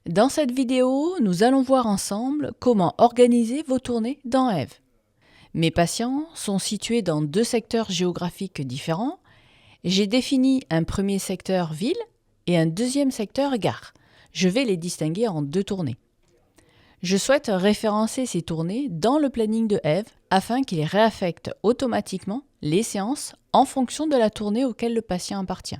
Dans cette vidéo, nous allons voir ensemble comment organiser vos tournées dans Eve. Mes patients sont situés dans deux secteurs géographiques différents. J'ai défini un premier secteur ville et un deuxième secteur gare. Je vais les distinguer en deux tournées. Je souhaite référencer ces tournées dans le planning de Eve afin qu'il réaffecte automatiquement les séances en fonction de la tournée auquel le patient appartient.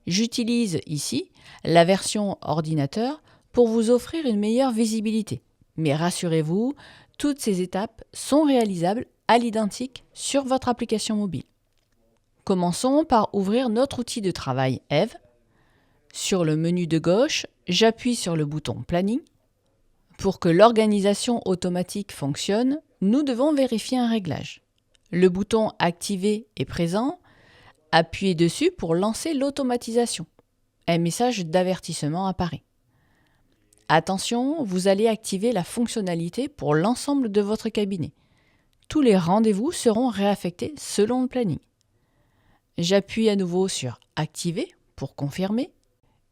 J'utilise ici la version ordinateur pour vous offrir une meilleure visibilité. Mais rassurez-vous, toutes ces étapes sont réalisables à l'identique sur votre application mobile. Commençons par ouvrir notre outil de travail Eve. Sur le menu de gauche, j'appuie sur le bouton Planning. Pour que l'organisation automatique fonctionne, nous devons vérifier un réglage. Le bouton Activer est présent. Appuyez dessus pour lancer l'automatisation. Un message d'avertissement apparaît. Attention, vous allez activer la fonctionnalité pour l'ensemble de votre cabinet. Tous les rendez-vous seront réaffectés selon le planning. J'appuie à nouveau sur Activer pour confirmer.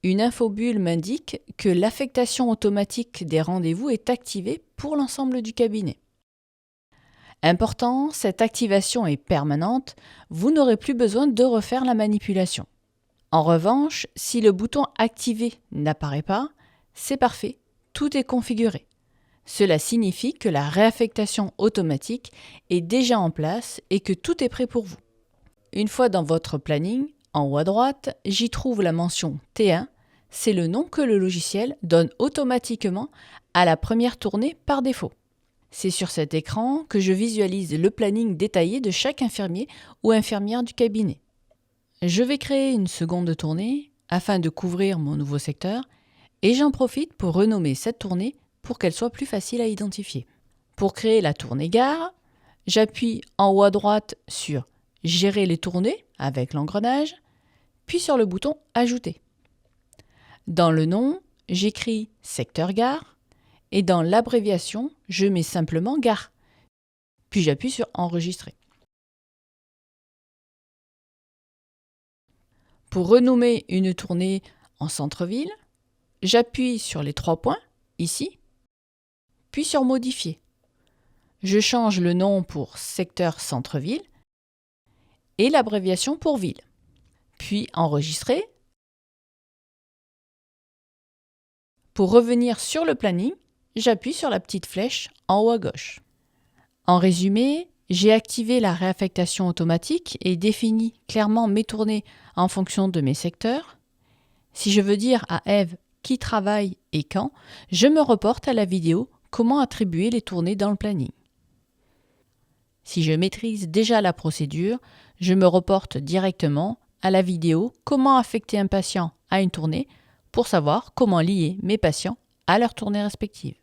Une infobulle m'indique que l'affectation automatique des rendez-vous est activée pour l'ensemble du cabinet. Important, cette activation est permanente, vous n'aurez plus besoin de refaire la manipulation. En revanche, si le bouton Activer n'apparaît pas, c'est parfait, tout est configuré. Cela signifie que la réaffectation automatique est déjà en place et que tout est prêt pour vous. Une fois dans votre planning, en haut à droite, j'y trouve la mention T1, c'est le nom que le logiciel donne automatiquement à la première tournée par défaut. C'est sur cet écran que je visualise le planning détaillé de chaque infirmier ou infirmière du cabinet. Je vais créer une seconde tournée afin de couvrir mon nouveau secteur et j'en profite pour renommer cette tournée pour qu'elle soit plus facile à identifier. Pour créer la tournée gare, j'appuie en haut à droite sur Gérer les tournées avec l'engrenage, puis sur le bouton Ajouter. Dans le nom, j'écris secteur gare et dans l'abréviation, je mets simplement gare. Puis j'appuie sur Enregistrer. Pour renommer une tournée en centre-ville, j'appuie sur les trois points, ici, puis sur Modifier. Je change le nom pour secteur centre-ville et l'abréviation pour ville. Puis Enregistrer. Pour revenir sur le planning, j'appuie sur la petite flèche en haut à gauche. En résumé, j'ai activé la réaffectation automatique et défini clairement mes tournées en fonction de mes secteurs. Si je veux dire à Eve qui travaille et quand, je me reporte à la vidéo comment attribuer les tournées dans le planning. Si je maîtrise déjà la procédure, je me reporte directement à la vidéo comment affecter un patient à une tournée pour savoir comment lier mes patients à leur tournée respective.